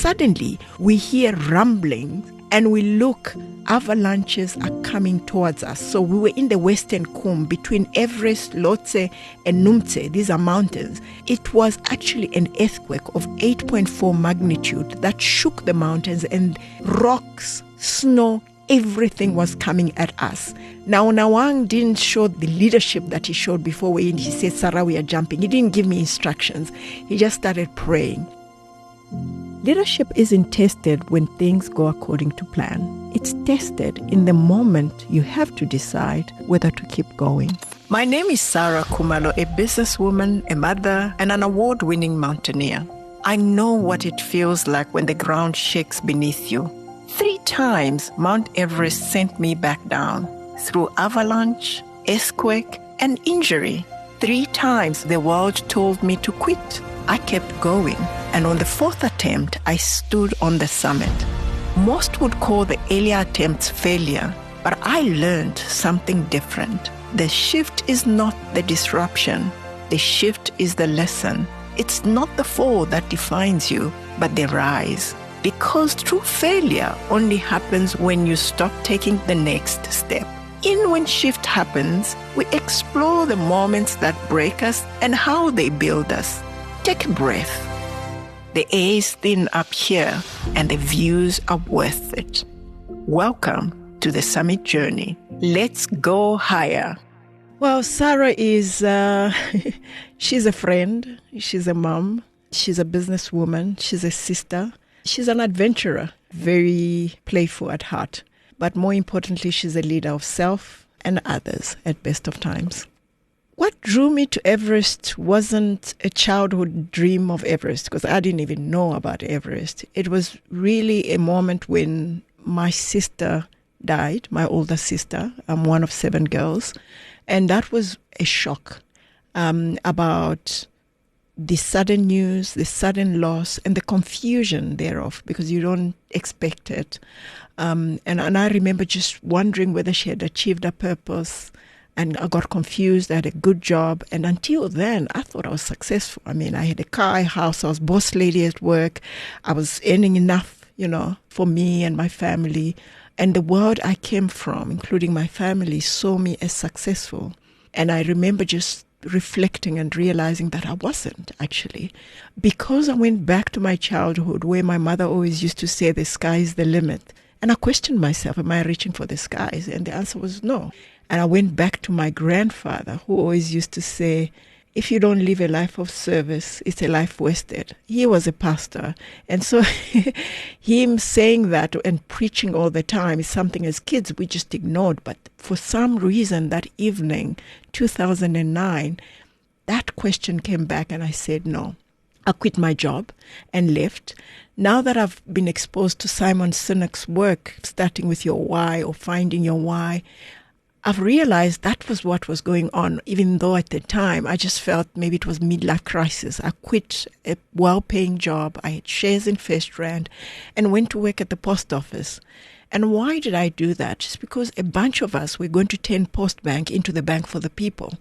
suddenly we hear rumbling and we look, avalanches are coming towards us. So we were in the western Khumbu between Everest, Lhotse and Numtse. These are mountains. It was actually an earthquake of 8.4 magnitude that shook the mountains, and rocks, snow, everything was coming at us. Now, Nawang didn't show the leadership that he showed before when he said, Sarah, we are jumping. He didn't give me instructions. He just started praying. Leadership isn't tested when things go according to plan. It's tested in the moment you have to decide whether to keep going. My name is Saray Khumalo, a businesswoman, a mother, and an award-winning mountaineer. I know what it feels like when the ground shakes beneath you. 3 times Mount Everest sent me back down through avalanche, earthquake, and injury. 3 times the world told me to quit. I kept going, and on the 4th attempt, I stood on the summit. Most would call the earlier attempts failure, but I learned something different. The shift is not the disruption. The shift is the lesson. It's not the fall that defines you, but the rise. Because true failure only happens when you stop taking the next step. In When Shift Happens, we explore the moments that break us and how they build us. Take a breath. The air is thin up here and the views are worth it. Welcome to the summit journey. Let's go higher. Well, Sarah is, she's a friend, she's a mom, she's a businesswoman, she's a sister, she's an adventurer, very playful at heart. But more importantly, she's a leader of self and others at best of times. What drew me to Everest wasn't a childhood dream of Everest, because I didn't even know about Everest. It was really a moment when my sister died, my older sister. I'm one of 7 girls. And that was a shock about the sudden news, the sudden loss, and the confusion thereof, because you don't expect it. And I remember just wondering whether she had achieved her purpose. And I got confused. I had a good job. And until then, I thought I was successful. I mean, I had a car, a house. I was boss lady at work. I was earning enough, for me and my family. And the world I came from, including my family, saw me as successful. And I remember just reflecting and realizing that I wasn't, actually. Because I went back to my childhood where my mother always used to say, the sky is the limit. And I questioned myself, am I reaching for the skies? And the answer was no. And I went back to my grandfather, who always used to say, if you don't live a life of service, it's a life wasted. He was a pastor. And so him saying that and preaching all the time is something as kids we just ignored. But for some reason that evening, 2009, that question came back and I said no. I quit my job and left. Now that I've been exposed to Simon Sinek's work, starting with your why or finding your why, I've realized that was what was going on, even though at the time I just felt maybe it was midlife crisis. I quit a well-paying job. I had shares in First Rand and went to work at the post office. And why did I do that? Just because a bunch of us were going to turn Post Bank into the bank for the people.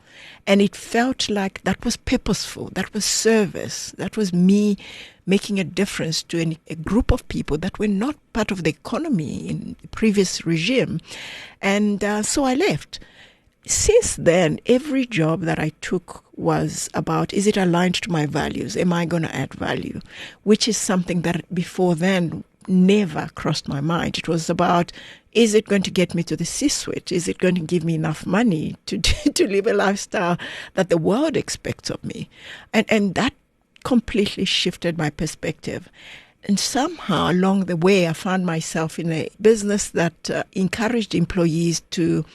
And it felt like that was purposeful. That was service. That was me making a difference to a group of people that were not part of the economy in the previous regime. And so I left. Since then, every job that I took was about, is it aligned to my values? Am I going to add value? Which is something that before then never crossed my mind. It was about, is it going to get me to the C-suite? Is it going to give me enough money to live a lifestyle that the world expects of me? And that completely shifted my perspective. And somehow along the way, I found myself in a business that encouraged employees to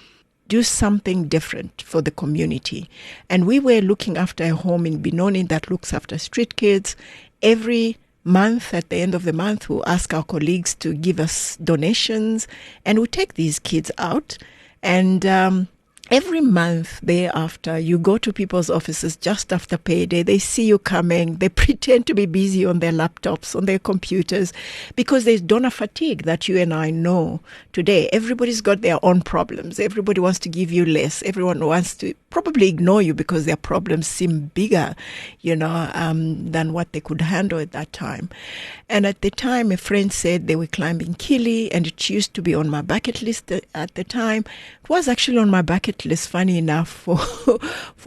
do something different for the community. And we were looking after a home in Benoni that looks after street kids. Every month, at the end of the month, we'll ask our colleagues to give us donations, and we take these kids out and every month thereafter, you go to people's offices just after payday. They see you coming. They pretend to be busy on their laptops, on their computers, because there's donor fatigue that you and I know today. Everybody's got their own problems. Everybody wants to give you less. Everyone wants to probably ignore you because their problems seem bigger, than what they could handle at that time. And at the time, a friend said they were climbing Kili, and it used to be on my bucket list at the time. It was actually on my bucket list, funny enough, for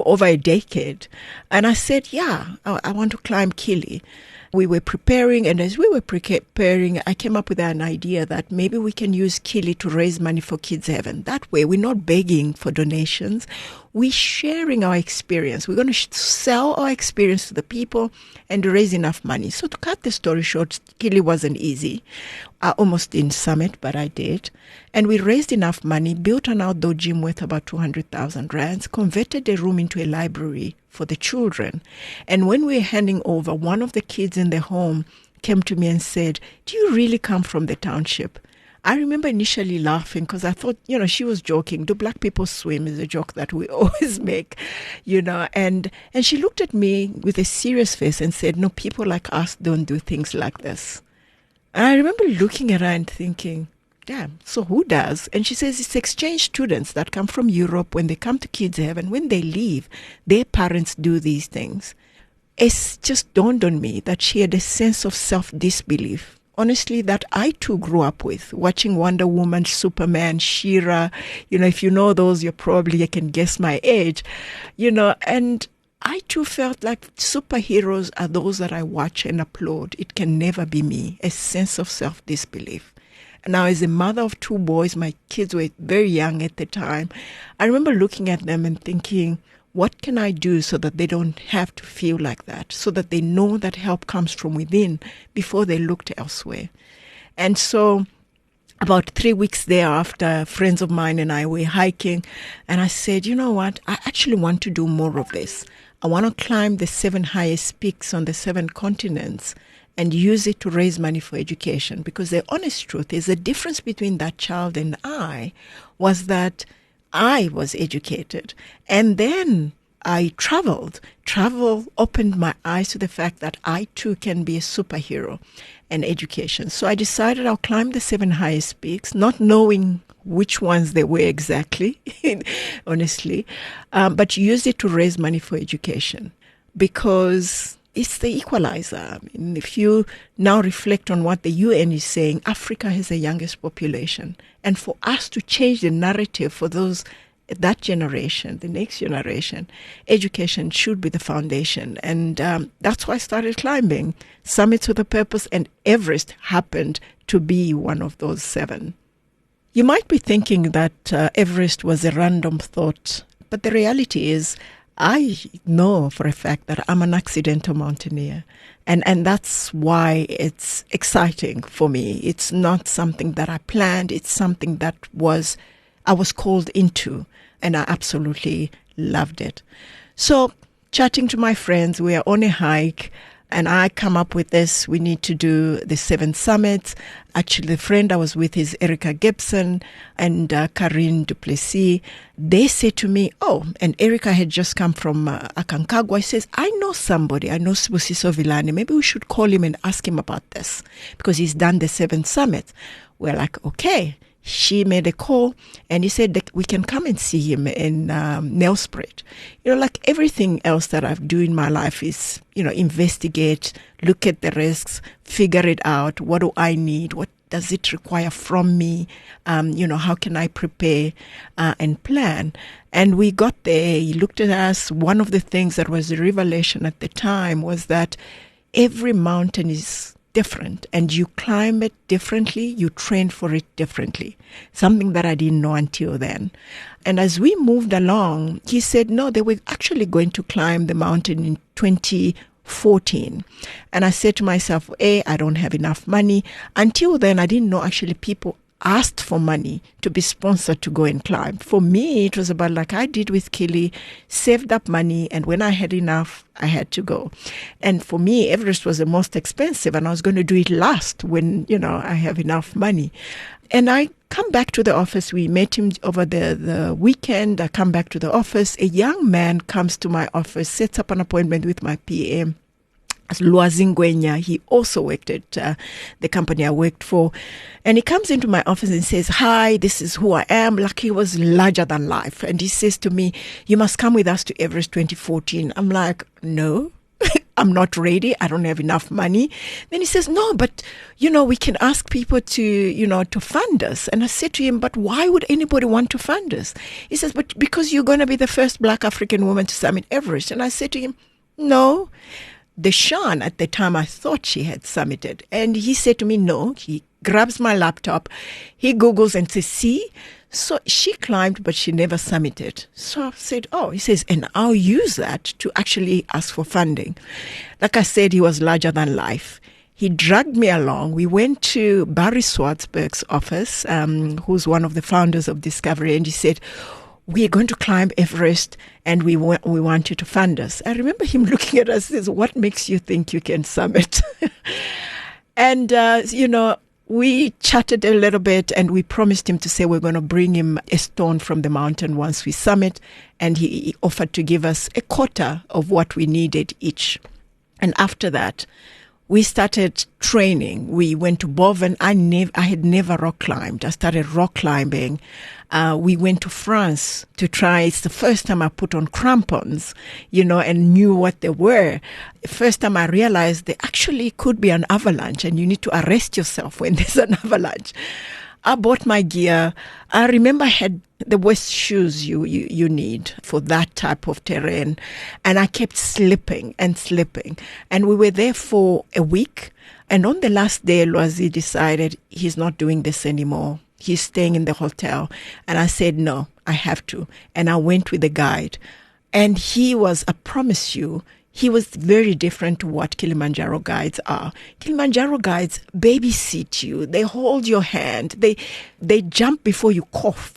over a decade. And I said, yeah, I want to climb Kili. We were preparing, and as we were preparing, I came up with an idea that maybe we can use Kili to raise money for Kids Heaven. That way, we're not begging for donations. We're sharing our experience. We're going to sell our experience to the people and raise enough money. So to cut the story short, Kili wasn't easy. I almost didn't summit, but I did. And we raised enough money, built an outdoor gym worth about 200,000 rands, converted the room into a library for the children. And when we were handing over, one of the kids in the home came to me and said, "Do you really come from the township?" I remember initially laughing because I thought, she was joking. Do black people swim is a joke that we always make, and she looked at me with a serious face and said, "No, people like us don't do things like this." And I remember looking at her and thinking, damn, so who does? And she says it's exchange students that come from Europe. When they come to Kids Heaven, when they leave, their parents do these things. It's just dawned on me that she had a sense of self-disbelief, honestly, that I too grew up with, watching Wonder Woman, Superman, She-Ra. If you know those, you can guess my age, and I too felt like superheroes are those that I watch and applaud. It can never be me, a sense of self-disbelief. Now, as a mother of two boys, my kids were very young at the time. I remember looking at them and thinking, what can I do so that they don't have to feel like that, so that they know that help comes from within before they looked elsewhere? And so about 3 weeks thereafter, friends of mine and I were hiking, and I said, you know what, I actually want to do more of this. I want to climb the 7 highest peaks on the 7 continents and use it to raise money for education. Because the honest truth is the difference between that child and I was that I was educated. And then I traveled. Travel opened my eyes to the fact that I too can be a superhero in education. So I decided I'll climb the 7 highest peaks, not knowing which ones they were exactly, honestly, but use it to raise money for education. Because it's the equalizer. I mean, if you now reflect on what the UN is saying, Africa has the youngest population. And for us to change the narrative for that generation, the next generation, education should be the foundation. And that's why I started climbing summits with a purpose, and Everest happened to be one of those 7. You might be thinking that Everest was a random thought, but the reality is I know for a fact that I'm an accidental mountaineer, and that's why it's exciting for me. It's not something that I planned. It's something that I was called into, and I absolutely loved it. So chatting to my friends, we are on a hike, and I come up with this. We need to do the 7 summits. Actually, the friend I was with is Erica Gibson and Karine Duplessis. They said to me, and Erica had just come from Aconcagua. She says, I know somebody. I know Sibusiso Villani. Maybe we should call him and ask him about this because he's done the 7 summits. We're like, okay. She made a call, and he said that we can come and see him in Nelspruit. Like everything else that I do in my life is, investigate, look at the risks, figure it out. What do I need? What does it require from me? How can I prepare and plan? And we got there. He looked at us. One of the things that was a revelation at the time was that every mountain is different, and you climb it differently, you train for it differently, something that I didn't know until then. And as we moved along, he said, no, they were actually going to climb the mountain in 2014. And I said to myself, I don't have enough money. Until then, I didn't know actually people asked for money to be sponsored to go and climb. For me, it was about like I did with Kili, saved up money, and when I had enough, I had to go. And for me, Everest was the most expensive, and I was going to do it last when, I have enough money. And I come back to the office. We met him over the weekend. I come back to the office. A young man comes to my office, sets up an appointment with my PM. Luazingwenya, he also worked at the company I worked for. And he comes into my office and says, "Hi, this is who I am." Like he was larger than life. And he says to me, "You must come with us to Everest 2014. I'm like, "No, I'm not ready. I don't have enough money." Then he says, "No, but, we can ask people to, to fund us." And I said to him, "But why would anybody want to fund us?" He says, "But because you're going to be the first Black African woman to summit Everest." And I said to him, "No." The Shan, at the time, I thought she had summited. And he said to me, "No." He grabs my laptop. He Googles and says, "See? So she climbed, but she never summited." So I said, "Oh," he says, "and I'll use that to actually ask for funding." Like I said, he was larger than life. He dragged me along. We went to Barry Swartzberg's office, who's one of the founders of Discovery, and he said, "We're going to climb Everest and we want you to fund us." I remember him looking at us and says, "What makes you think you can summit?" And, we chatted a little bit and we promised him to say we're going to bring him a stone from the mountain once we summit. And he offered to give us a quarter of what we needed each. And after that, we started training. We went to Boven. I had never rock climbed. I started rock climbing. We went to France to try. It's the first time I put on crampons, and knew what they were. First time I realized there actually could be an avalanche and you need to arrest yourself when there's an avalanche. I bought my gear. I remember I had the worst shoes you need for that type of terrain. And I kept slipping and slipping. And we were there for a week. And on the last day, Loazi decided he's not doing this anymore. He's staying in the hotel. And I said, "No, I have to." And I went with the guide. And he was, I promise you, he was very different to what Kilimanjaro guides are. Kilimanjaro guides babysit you. They hold your hand. They jump before you cough.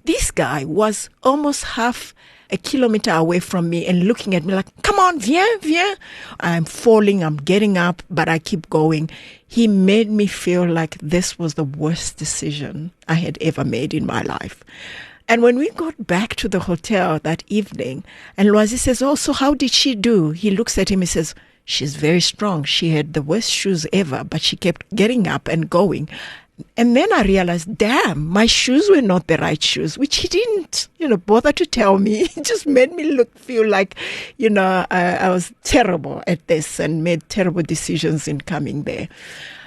This guy was almost half a kilometer away from me and looking at me like, "Come on, viens. I'm falling, I'm getting up, but I keep going." He made me feel like this was the worst decision I had ever made in my life. And when we got back to the hotel that evening, and Loazi says, "Oh, so how did she do?" He looks at him and says, "She's very strong. She had the worst shoes ever, but she kept getting up and going." And then I realized, damn, my shoes were not the right shoes, which he didn't, bother to tell me. It just made me feel like, I was terrible at this and made terrible decisions in coming there.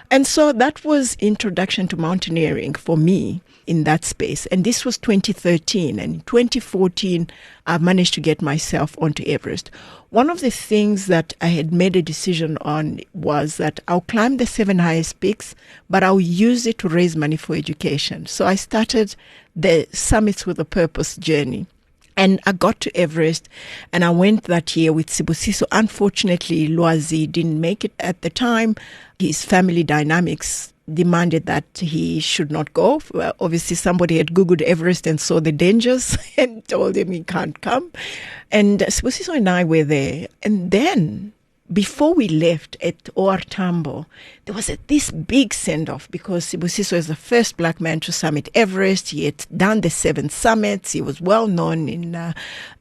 And so that was introduction to mountaineering for me in that space. And this was 2013. And in 2014, I managed to get myself onto Everest. One of the things that I had made a decision on was that I'll climb the 7 highest peaks, but I'll use it to raise money for education. So I started the Summits with a Purpose journey. And I got to Everest, and I went that year with Sibusiso. Unfortunately, Loazi didn't make it at the time. His family dynamics demanded that he should not go. Well, obviously, somebody had Googled Everest and saw the dangers and told him he can't come. And Sibusiso and I were there. And then, before we left at OR Tambo, there was this big send-off because Sibusiso is the first Black man to summit Everest. He had done the 7 summits. He was well known in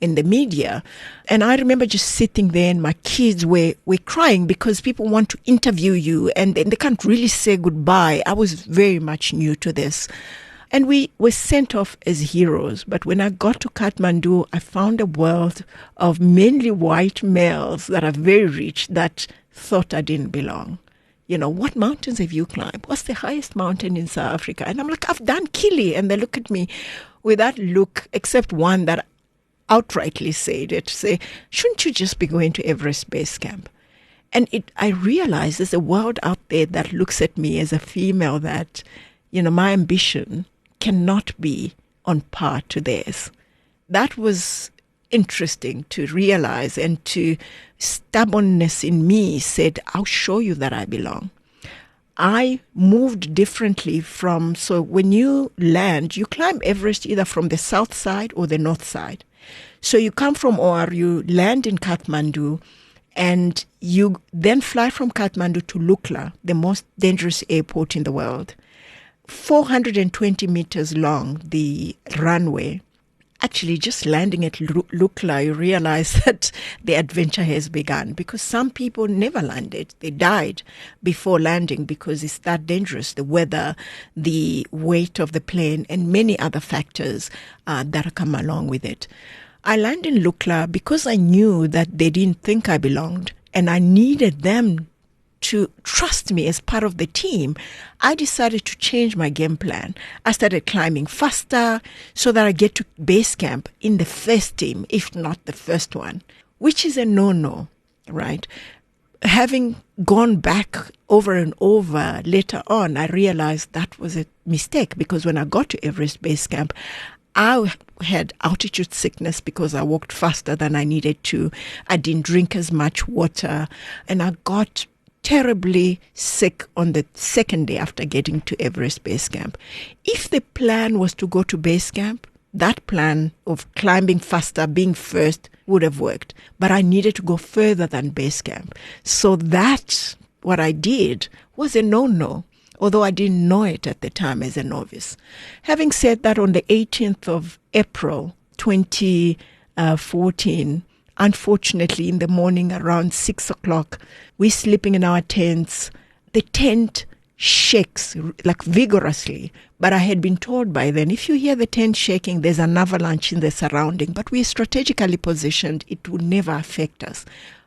the media. And I remember just sitting there and my kids were crying because people want to interview you and they can't really say goodbye. I was very much new to this. And we were sent off as heroes. But when I got to Kathmandu, I found a world of mainly white males that are very rich that thought I didn't belong. What mountains have you climbed? What's the highest mountain in South Africa? And I'm like, "I've done Kili." And they look at me with that look, except one that outrightly said it, say, "Shouldn't you just be going to Everest Base Camp?" And I realized there's a world out there that looks at me as a female that, my ambition cannot be on par to theirs. That was interesting to realize, and stubbornness in me said, "I'll show you that I belong." I moved differently so when you land, you climb Everest either from the south side or the north side. So you come from OR, you land in Kathmandu, and you then fly from Kathmandu to Lukla, the most dangerous airport in the world. 420 meters long, the runway. Actually, just landing at Lukla, you realize that the adventure has begun, because some people never landed. They died before landing because it's that dangerous. The weather, the weight of the plane, and many other factors that come along with it. I landed in Lukla because I knew that they didn't think I belonged, and I needed them to trust me as part of the team. I decided to change my game plan. I started climbing faster so that I get to base camp in the first team, if not the first one, which is a no-no, right? Having gone back over and over later on, I realized that was a mistake, because when I got to Everest Base Camp, I had altitude sickness because I walked faster than I needed to. I didn't drink as much water, and I got terribly sick on the second day after getting to Everest Base Camp. If the plan was to go to base camp, that plan of climbing faster, being first, would have worked. But I needed to go further than base camp. So that, what I did, was a no-no, although I didn't know it at the time as a novice. Having said that, on the 18th of April 2014, unfortunately, in the morning around 6 o'clock, we're sleeping in our tents. The tent shakes like vigorously, but I had been told by then, if you hear the tent shaking, there's an avalanche in the surrounding, but we're strategically positioned, it would never affect us.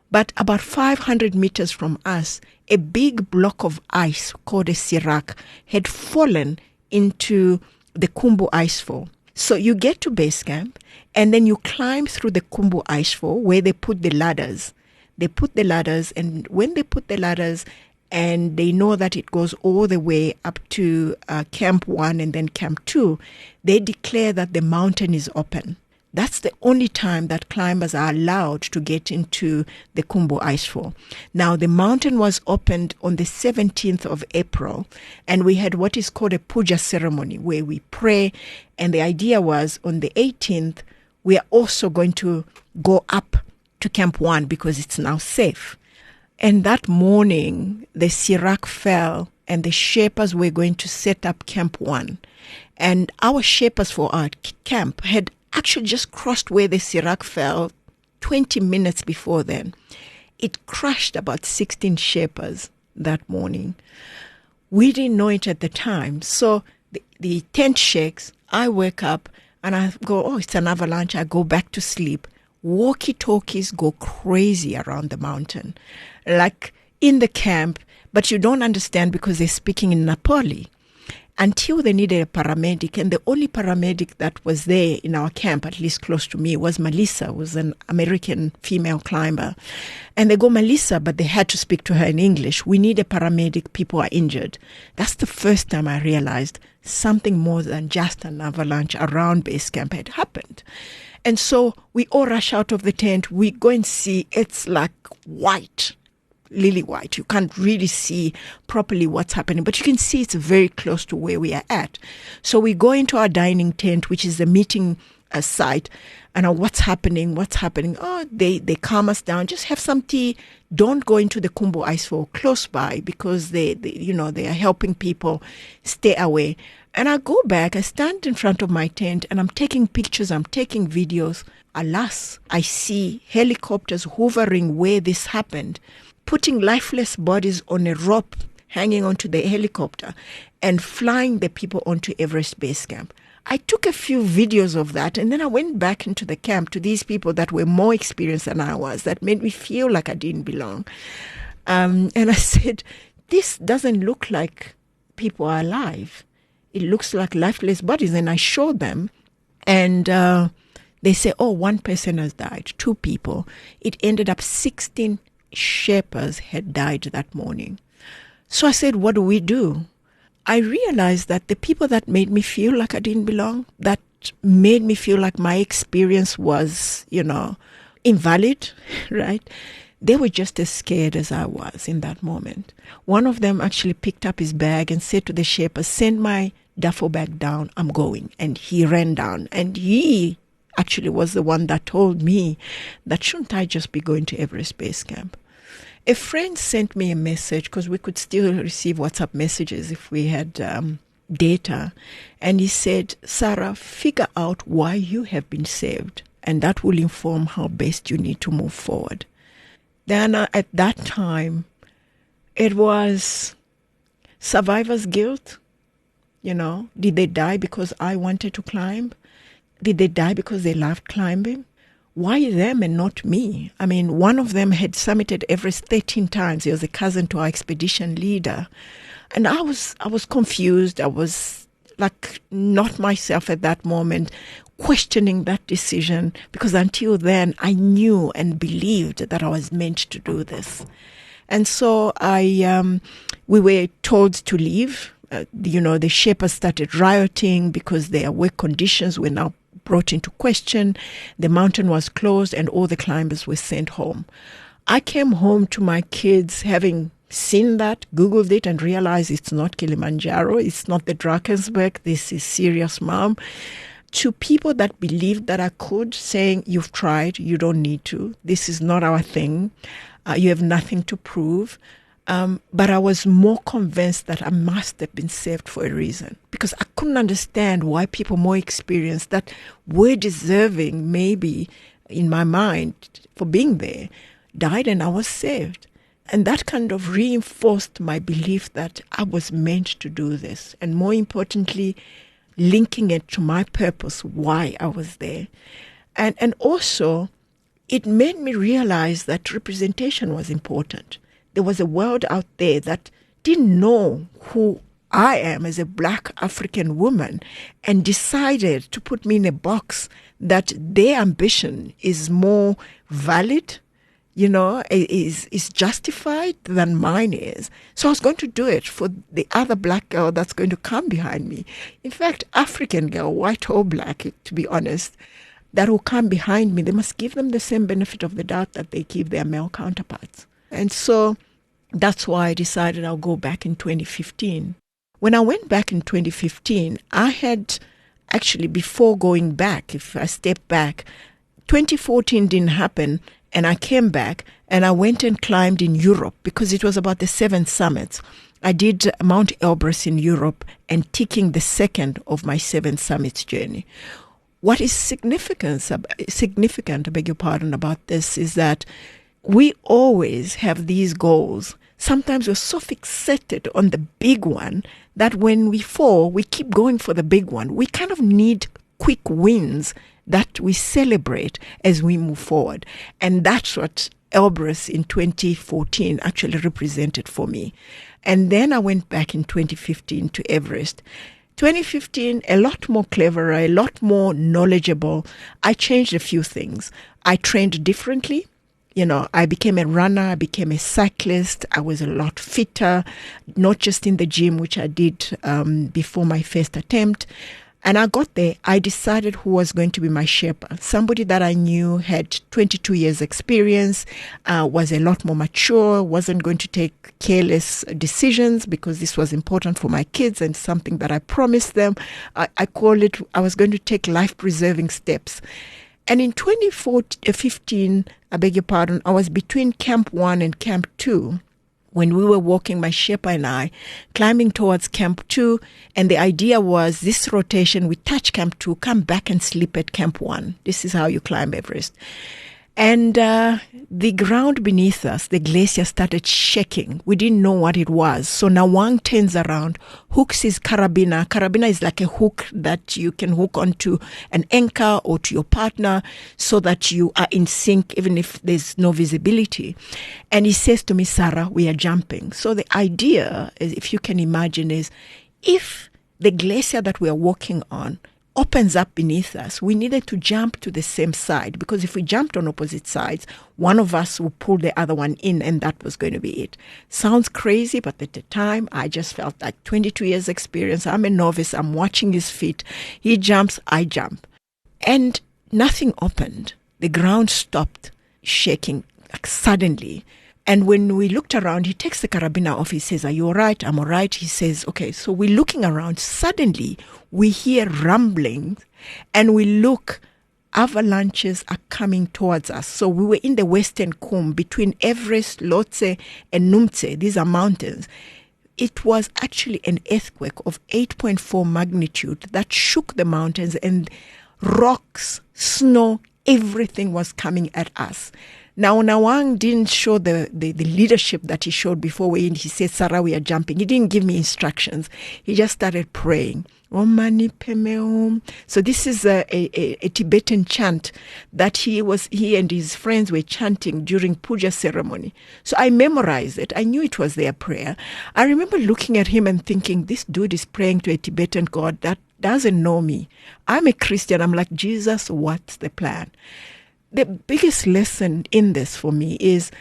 But about 500 meters from us, a big block of ice called a Sirac had fallen into the Khumbu Icefall. So you get to base camp, and then you climb through the Khumbu Icefall where they put the ladders. They put the ladders, and when they put the ladders, and they know that it goes all the way up to Camp 1 and then Camp 2, they declare that the mountain is open. That's the only time that climbers are allowed to get into the Khumbu Icefall. Now, the mountain was opened on the 17th of April, and we had what is called a puja ceremony, where we pray, and the idea was on the 18th, we are also going to go up to Camp 1 because it's now safe. And that morning, the Sirac fell, and the Sherpas were going to set up Camp 1. And our Sherpas for our camp had actually just crossed where the Sirac fell 20 minutes before then. It crushed about 16 Sherpas that morning. We didn't know it at the time. So the tent shakes, I wake up, and I go, oh, it's an avalanche. I go back to sleep. Walkie-talkies go crazy around the mountain, like in the camp, but you don't understand because they're speaking in Nepali. Until they needed a paramedic, and the only paramedic that was there in our camp, at least close to me, was Melissa, who was an American female climber. And they go, Melissa, but they had to speak to her in English. We need a paramedic, people are injured. That's the first time I realized something more than just an avalanche around base camp had happened. And so we all rush out of the tent. We go and see, it's like white, lily white. You can't really see properly what's happening, but you can see it's very close to where we are at. So we go into our dining tent, which is the meeting site, and what's happening? Oh, they calm us down. Just have some tea. Don't go into the Khumbu Icefall close by because they are helping people stay away. And I go back, I stand in front of my tent, and I'm taking pictures, I'm taking videos. Alas, I see helicopters hovering where this happened, putting lifeless bodies on a rope hanging onto the helicopter and flying the people onto Everest Base Camp. I took a few videos of that, and then I went back into the camp to these people that were more experienced than I was, that made me feel like I didn't belong. And I said, this doesn't look like people are alive. It looks like lifeless bodies. And I showed them, and they say, oh, one person has died, 2 people. It ended up 16 Sherpas had died that morning. So I said, what do we do? I realized that the people that made me feel like I didn't belong, that made me feel like my experience was, invalid, right? They were just as scared as I was in that moment. One of them actually picked up his bag and said to the Sherpa, "Send my duffel bag down, I'm going." And he ran down. And he actually was the one that told me that shouldn't I just be going to Everest Base Camp? A friend sent me a message, because we could still receive WhatsApp messages if we had data. And he said, "Sarah, figure out why you have been saved, and that will inform how best you need to move forward." Then at that time, it was survivor's guilt. Did they die because I wanted to climb? Did they die because they loved climbing? Why them and not me? I mean, one of them had summited Everest 13 times. He was a cousin to our expedition leader. And I was confused. I was like not myself at that moment, questioning that decision, because until then I knew and believed that I was meant to do this. And so we were told to leave. The Sherpas started rioting because their work conditions were now brought into question. The mountain was closed and all the climbers were sent home. I came home to my kids having seen that, Googled it, and realized it's not Kilimanjaro, it's not the Drakensberg, this is serious, Mom. To people that believed that I could, saying, "You've tried, you don't need to, this is not our thing, you have nothing to prove." But I was more convinced that I must have been saved for a reason, because I couldn't understand why people more experienced, that were deserving maybe in my mind for being there, died and I was saved. And that kind of reinforced my belief that I was meant to do this. And more importantly, linking it to my purpose, why I was there. And also, it made me realize that representation was important. There was a world out there that didn't know who I am as a Black African woman, and decided to put me in a box that their ambition is more valid, is justified than mine is. So I was going to do it for the other Black girl that's going to come behind me. In fact, African girl, white or Black, to be honest, that will come behind me, they must give them the same benefit of the doubt that they give their male counterparts. And so that's why I decided I'll go back in 2015. When I went back in 2015, I had actually, before going back, if I step back, 2014 didn't happen, and I came back and I went and climbed in Europe, because it was about the 7 summits. I did Mount Elbrus in Europe, and ticking the second of my 7 summits journey. What is significant, I beg your pardon, about this is that we always have these goals. Sometimes we're so fixated on the big one that when we fall, we keep going for the big one. We kind of need quick wins that we celebrate as we move forward. And that's what Elbrus in 2014 actually represented for me. And then I went back in 2015 to Everest. 2015, a lot more cleverer, a lot more knowledgeable. I changed a few things. I trained differently. I became a runner, I became a cyclist, I was a lot fitter, not just in the gym, which I did before my first attempt. And I got there, I decided who was going to be my Sherpa. Somebody that I knew had 22 years experience, was a lot more mature, wasn't going to take careless decisions, because this was important for my kids and something that I promised them. I call it, I was going to take life-preserving steps. And in 2015, I beg your pardon, I was between Camp 1 and Camp 2 when we were walking, my Sherpa and I, climbing towards Camp 2. And the idea was this rotation, we touch Camp 2, come back and sleep at Camp 1. This is how you climb Everest. And the ground beneath us, the glacier, started shaking. We didn't know what it was. So Nawang turns around, hooks his carabiner. Carabiner is like a hook that you can hook onto an anchor or to your partner so that you are in sync even if there's no visibility. And he says to me, "Sarah, we are jumping." So the idea, if you can imagine, is if the glacier that we are walking on opens up beneath us, we needed to jump to the same side, because if we jumped on opposite sides, one of us would pull the other one in, and that was going to be it. Sounds crazy, but at the time, I just felt like 22 years experience. I'm a novice. I'm watching his feet. He jumps, I jump. And nothing opened. The ground stopped shaking. like suddenly. And when we looked around, he takes the carabiner off. He says, "Are you all right?" "I'm all right." He says, "Okay." So we're looking around. Suddenly, we hear rumbling, and we look. Avalanches are coming towards us. So we were in the western Khumbu between Everest, Lhotse, and Numtse. These are mountains. It was actually an earthquake of 8.4 magnitude that shook the mountains, and rocks, snow, everything was coming at us. Now, Nawang didn't show the leadership that he showed before he said, "Sarah, we are jumping." He didn't give me instructions. He just started praying. Om mani padme hum. So this is a Tibetan chant that he and his friends were chanting during puja ceremony. So I memorized it. I knew it was their prayer. I remember looking at him and thinking, this dude is praying to a Tibetan god that doesn't know me. I'm a Christian. I'm like, Jesus, what's the plan? The biggest lesson in this for me is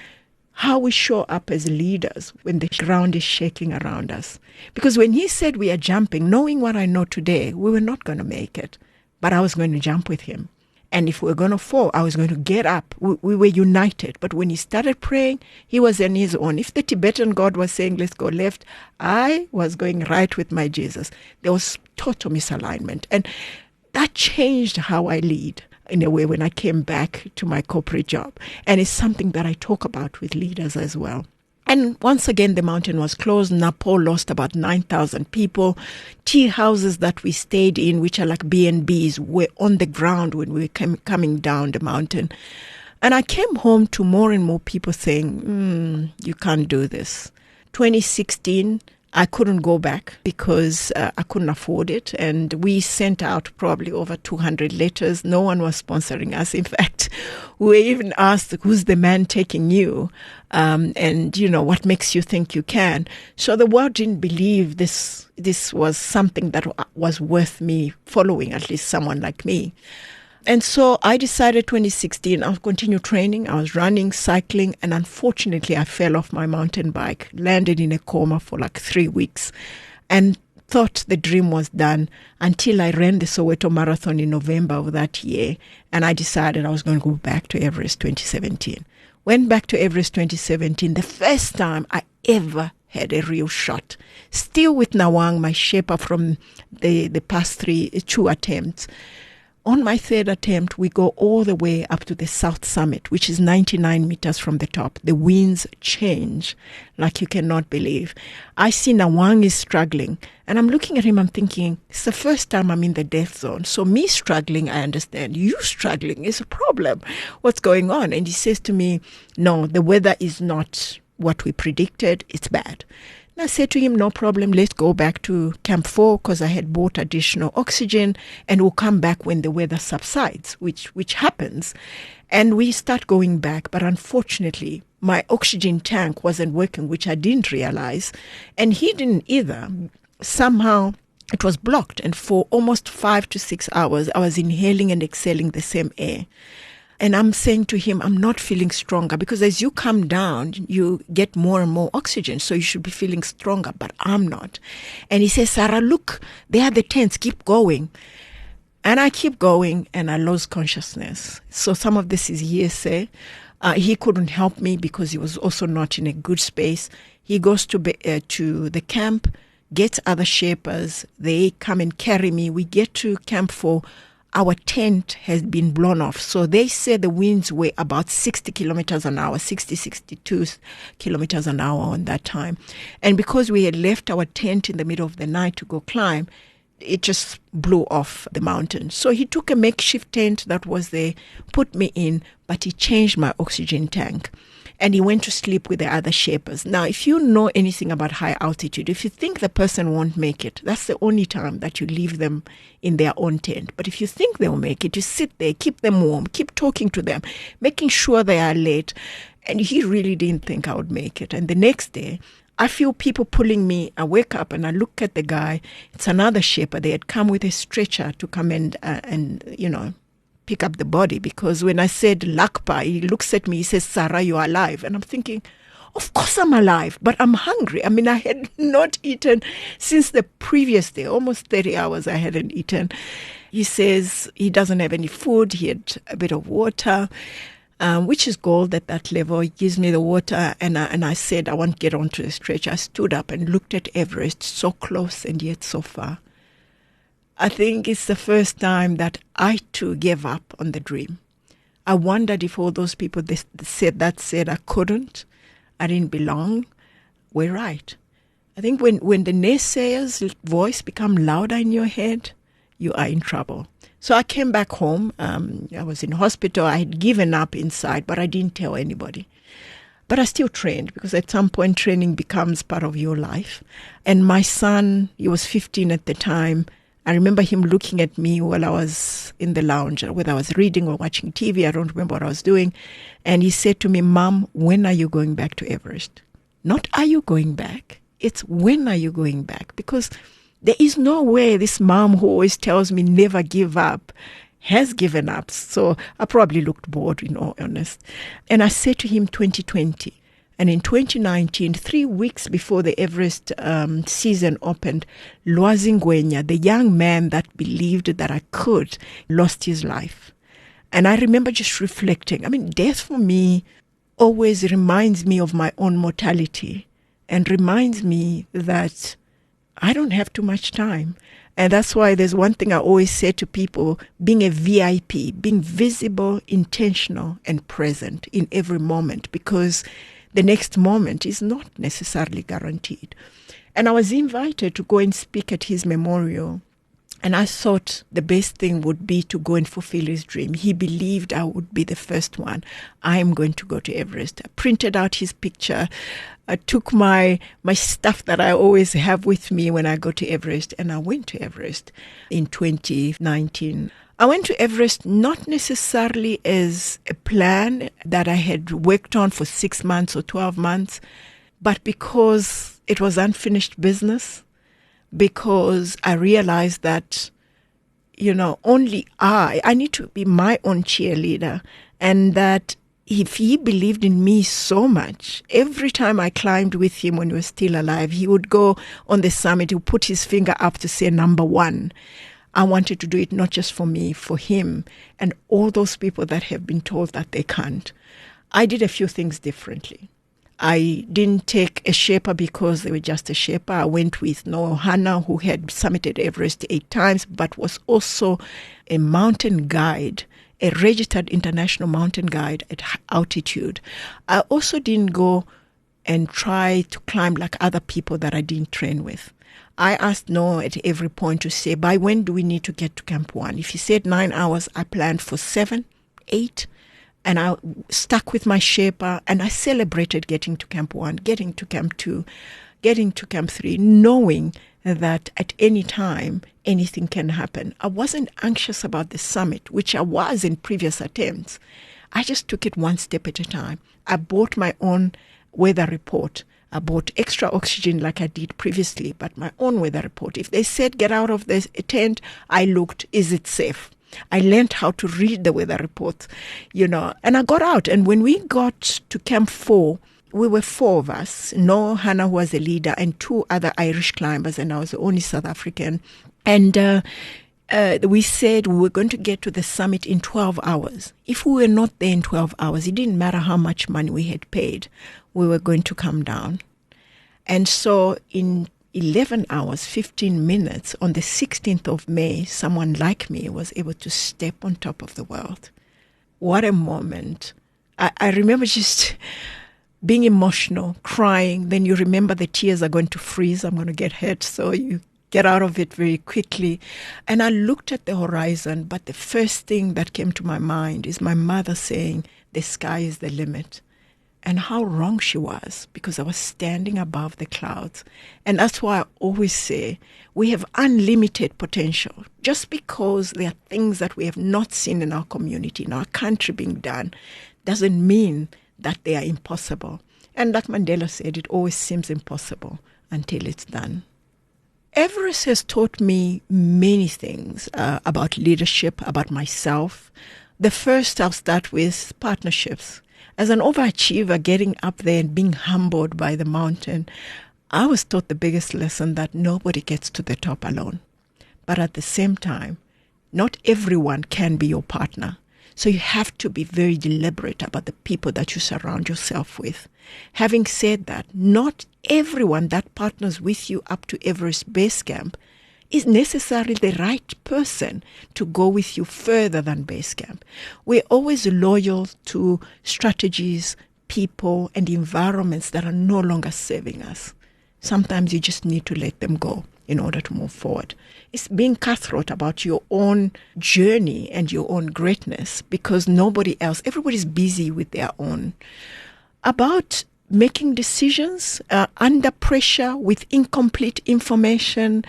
how we show up as leaders when the ground is shaking around us. Because when he said we are jumping, knowing what I know today, we were not going to make it. But I was going to jump with him. And if we were going to fall, I was going to get up. We were united. But when he started praying, he was on his own. If the Tibetan god was saying, let's go left, I was going right with my Jesus. There was total misalignment. And that changed how I lead, in a way, when I came back to my corporate job. And it's something that I talk about with leaders as well. And once again, the mountain was closed. Nepal lost about 9,000 people. Tea houses that we stayed in, which are like B&Bs, were on the ground when we were coming down the mountain. And I came home to more and more people saying, you can't do this. 2016, I couldn't go back because I couldn't afford it. And we sent out probably over 200 letters. No one was sponsoring us. In fact, we were even asked, who's the man taking you? And, what makes you think you can? So the world didn't believe this was something that was worth me following, at least someone like me. And so I decided 2016, I'll continue training. I was running, cycling, and unfortunately I fell off my mountain bike, landed in a coma for like 3 weeks, and thought the dream was done until I ran the Soweto Marathon in November of that year, and I decided I was going to go back to Everest 2017. Went back to Everest 2017, the first time I ever had a real shot. Still with Nawang, my Sherpa from the past two attempts. On my third attempt, we go all the way up to the south summit, which is 99 meters from the top. The winds change like you cannot believe. I see Nawang is struggling, and I'm looking at him, I'm thinking, it's the first time I'm in the death zone. So me struggling, I understand. You struggling is a problem. What's going on? And he says to me, no, the weather is not what we predicted. It's bad. And I said to him, no problem, let's go back to Camp 4 because I had bought additional oxygen and we'll come back when the weather subsides, which happens. And we start going back, but unfortunately, my oxygen tank wasn't working, which I didn't realize, and he didn't either. Somehow, it was blocked, and for almost 5 to 6 hours, I was inhaling and exhaling the same air. And I'm saying to him, I'm not feeling stronger because as you come down, you get more and more oxygen. So you should be feeling stronger, but I'm not. And he says, Sarah, look, there are the tents, keep going. And I keep going and I lost consciousness. So some of this is hearsay. He couldn't help me because he was also not in a good space. He goes to the camp, gets other Sherpas. They come and carry me. We get to Camp 4. Our tent has been blown off. So they said the winds were about 60 kilometers an hour, 62 kilometers an hour on that time. And because we had left our tent in the middle of the night to go climb, it just blew off the mountain. So he took a makeshift tent that was there, put me in, but he changed my oxygen tank. And he went to sleep with the other Sherpas. Now, if you know anything about high altitude, if you think the person won't make it, that's the only time that you leave them in their own tent. But if you think they'll make it, you sit there, keep them warm, keep talking to them, making sure they are late. And he really didn't think I would make it. And the next day, I feel people pulling me. I wake up and I look at the guy. It's another Sherpa. They had come with a stretcher to come and pick up the body, because when I said Lakpa, he looks at me, he says, Sarah, you're alive. And I'm thinking, of course I'm alive, but I'm hungry. I mean, I had not eaten since the previous day, almost 30 hours I hadn't eaten. He says he doesn't have any food. He had a bit of water. which is gold at that level. He gives me the water, and I said, I want to get onto the stretch. I stood up and looked at Everest, so close and yet so far. I think it's the first time that I too gave up on the dream. I wondered if all those people said I couldn't, I didn't belong, were right. I think when the naysayer's voice become louder in your head, you are in trouble. So I came back home. I was in hospital. I had given up inside, but I didn't tell anybody. But I still trained, because at some point training becomes part of your life. And my son, he was 15 at the time. I remember him looking at me while I was in the lounge, whether I was reading or watching TV. I don't remember what I was doing. And he said to me, Mom, when are you going back to Everest? Not are you going back? It's when are you going back? Because there is no way this mom who always tells me never give up has given up. So I probably looked bored, in all honesty. And I said to him 2020. And in 2019, 3 weeks before the Everest season opened, Lwazi Ngwenya, the young man that believed that I could, lost his life. And I remember just reflecting. I mean, death for me always reminds me of my own mortality and reminds me that I don't have too much time. And that's why there's one thing I always say to people, being a VIP, being visible, intentional, and present in every moment, because the next moment is not necessarily guaranteed. And I was invited to go and speak at his memorial. And I thought the best thing would be to go and fulfill his dream. He believed I would be the first one. I am going to go to Everest. I printed out his picture. I took my stuff that I always have with me when I go to Everest, and I went to Everest in 2019. I went to Everest not necessarily as a plan that I had worked on for 6 months or 12 months, but because it was unfinished business, because I realized that, only I need to be my own cheerleader, and that if he believed in me so much, every time I climbed with him when he was still alive, he would go on the summit, he would put his finger up to say number one. I wanted to do it not just for me, for him, and all those people that have been told that they can't. I did a few things differently. I didn't take a Sherpa because they were just a Sherpa. I went with Noah Hanna, who had summited Everest 8 times, but was also a mountain guide, a registered international mountain guide at altitude. I also didn't go and try to climb like other people that I didn't train with. I asked Noah at every point to say, by when do we need to get to Camp 1? If he said 9 hours, I planned for 7, 8, and I stuck with my Sherpa, and I celebrated getting to Camp 1, getting to Camp 2, getting to Camp 3, knowing that at any time, anything can happen. I wasn't anxious about the summit, which I was in previous attempts. I just took it one step at a time. I bought my own weather report. I bought extra oxygen like I did previously, but my own weather report. If they said get out of the tent, I looked, is it safe? I learned how to read the weather report, and I got out. And when we got to Camp 4, we were 4 of us. Noah Hanna, who was a leader, and 2 other Irish climbers, and I was the only South African. And we said we were going to get to the summit in 12 hours. If we were not there in 12 hours, it didn't matter how much money we had paid, we were going to come down. And so in 11 hours, 15 minutes, on the 16th of May, someone like me was able to step on top of the world. What a moment. I remember just being emotional, crying. Then you remember the tears are going to freeze. I'm going to get hurt. So you get out of it very quickly. And I looked at the horizon, but the first thing that came to my mind is my mother saying, the sky is the limit. And how wrong she was, because I was standing above the clouds. And that's why I always say we have unlimited potential. Just because there are things that we have not seen in our community, in our country being done, doesn't mean that they are impossible. And like Mandela said, it always seems impossible until it's done. Everest has taught me many things about leadership, about myself. The first I'll start with partnerships. As an overachiever, getting up there and being humbled by the mountain, I was taught the biggest lesson that nobody gets to the top alone. But at the same time, not everyone can be your partner. So you have to be very deliberate about the people that you surround yourself with. Having said that, not everyone that partners with you up to Everest Base Camp is necessarily the right person to go with you further than base camp. We're always loyal to strategies, people, and environments that are no longer serving us. Sometimes you just need to let them go in order to move forward. It's being cutthroat about your own journey and your own greatness because everybody's busy with their own. About making decisions under pressure with incomplete information,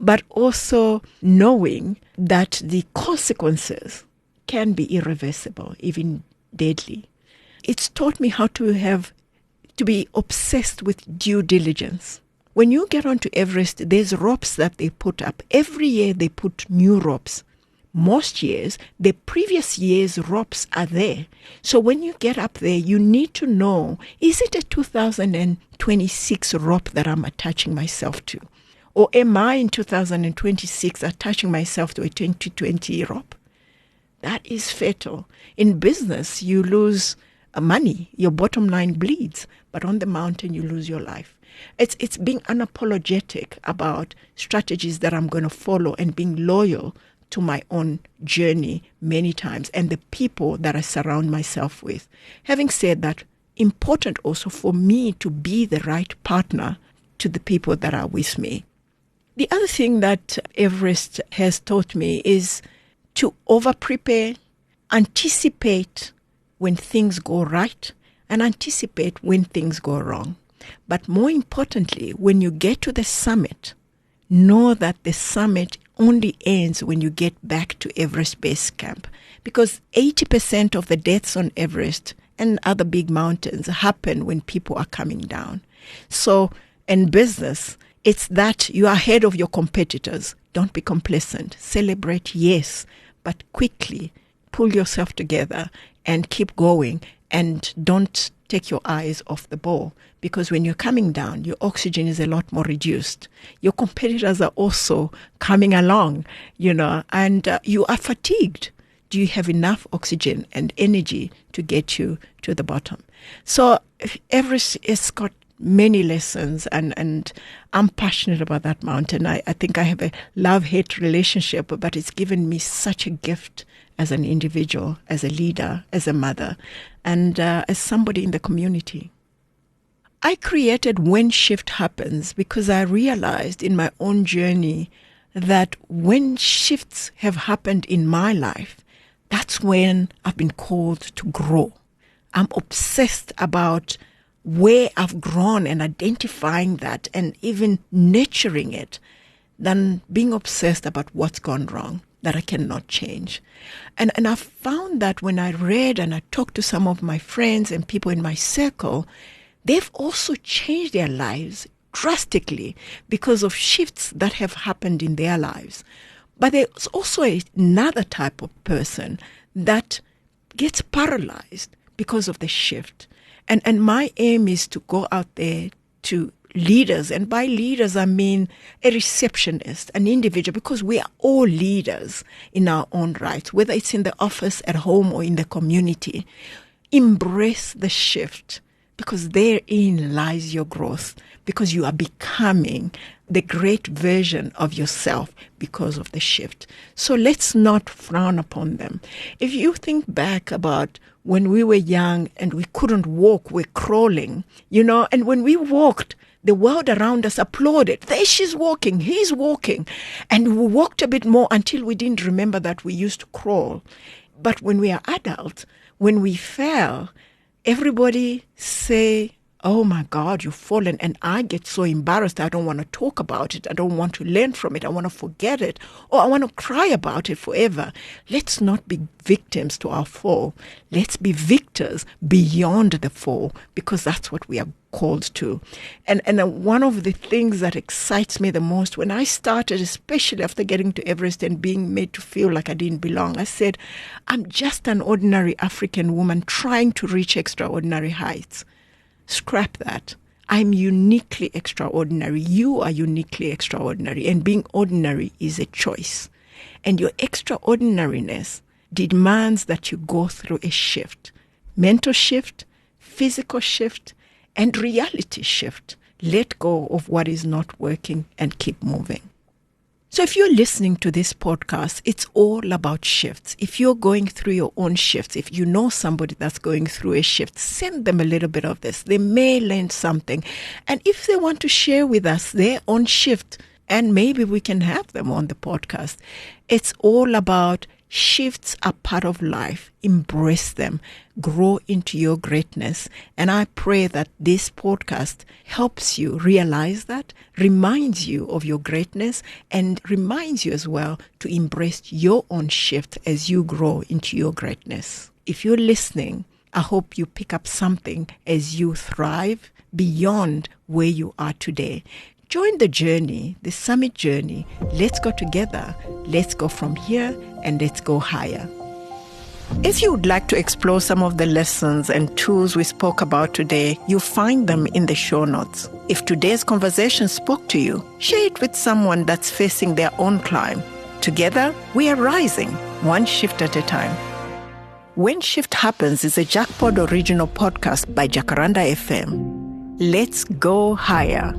but also knowing that the consequences can be irreversible, even deadly. It's taught me how to be obsessed with due diligence. When you get onto Everest, there's ropes that they put up. Every year they put new ropes. Most years, the previous year's ropes are there. So when you get up there, you need to know, is it a 2026 rope that I'm attaching myself to? Or am I in 2026 attaching myself to a 2020 rope? That is fatal. In business, you lose money. Your bottom line bleeds. But on the mountain, you lose your life. It's being unapologetic about strategies that I'm going to follow and being loyal to my own journey many times and the people that I surround myself with. Having said that, important also for me to be the right partner to the people that are with me. The other thing that Everest has taught me is to over-prepare, anticipate when things go right, and anticipate when things go wrong. But more importantly, when you get to the summit, know that the summit only ends when you get back to Everest Base Camp. Because 80% of the deaths on Everest and other big mountains happen when people are coming down. So in business, it's that you are ahead of your competitors. Don't be complacent. Celebrate, yes, but quickly pull yourself together and keep going, and don't take your eyes off the ball, because when you're coming down, your oxygen is a lot more reduced. Your competitors are also coming along, and you are fatigued. Do you have enough oxygen and energy to get you to the bottom? So Everest has got many lessons, and I'm passionate about that mountain. I think I have a love-hate relationship, but it's given me such a gift as an individual, as a leader, as a mother, and as somebody in the community. I created When Shift Happens because I realized in my own journey that when shifts have happened in my life, that's when I've been called to grow. I'm obsessed about where I've grown and identifying that and even nurturing it than being obsessed about what's gone wrong that I cannot change. And I found that when I read and I talked to some of my friends and people in my circle, they've also changed their lives drastically because of shifts that have happened in their lives. But there's also another type of person that gets paralyzed because of the shift. And my aim is to go out there to leaders, and by leaders I mean a receptionist, an individual, because we are all leaders in our own rights, whether it's in the office, at home, or in the community. Embrace the shift, because therein lies your growth, because you are becoming the great version of yourself because of the shift. So let's not frown upon them. If you think back about when we were young and we couldn't walk, we're crawling, and when we walked, the world around us applauded. There she's walking, he's walking. And we walked a bit more until we didn't remember that we used to crawl. But when we are adults, when we fell, everybody say, oh my God, you've fallen. And I get so embarrassed. I don't want to talk about it. I don't want to learn from it. I want to forget it. Or I want to cry about it forever. Let's not be victims to our fall. Let's be victors beyond the fall, because that's what we are called to. And one of the things that excites me the most, when I started, especially after getting to Everest and being made to feel like I didn't belong, I said, I'm just an ordinary African woman trying to reach extraordinary heights. Scrap that. I'm uniquely extraordinary. You are uniquely extraordinary. And being ordinary is a choice. And your extraordinariness demands that you go through a shift. Mental shift, physical shift, and reality shift. Let go of what is not working and keep moving. So if you're listening to this podcast, it's all about shifts. If you're going through your own shifts, if you know somebody that's going through a shift, send them a little bit of this. They may learn something. And if they want to share with us their own shift, and maybe we can have them on the podcast. It's all about shifts are part of life. Embrace them. Grow into your greatness. And I pray that this podcast helps you realize that, reminds you of your greatness, and reminds you as well to embrace your own shift as you grow into your greatness. If you're listening, I hope you pick up something as you thrive beyond where you are today. Join the journey, the summit journey. Let's go together. Let's go from here and let's go higher. If you would like to explore some of the lessons and tools we spoke about today, you'll find them in the show notes. If today's conversation spoke to you, share it with someone that's facing their own climb. Together, we are rising, one shift at a time. When Shift Happens is a JacPod original podcast by Jacaranda FM. Let's go higher.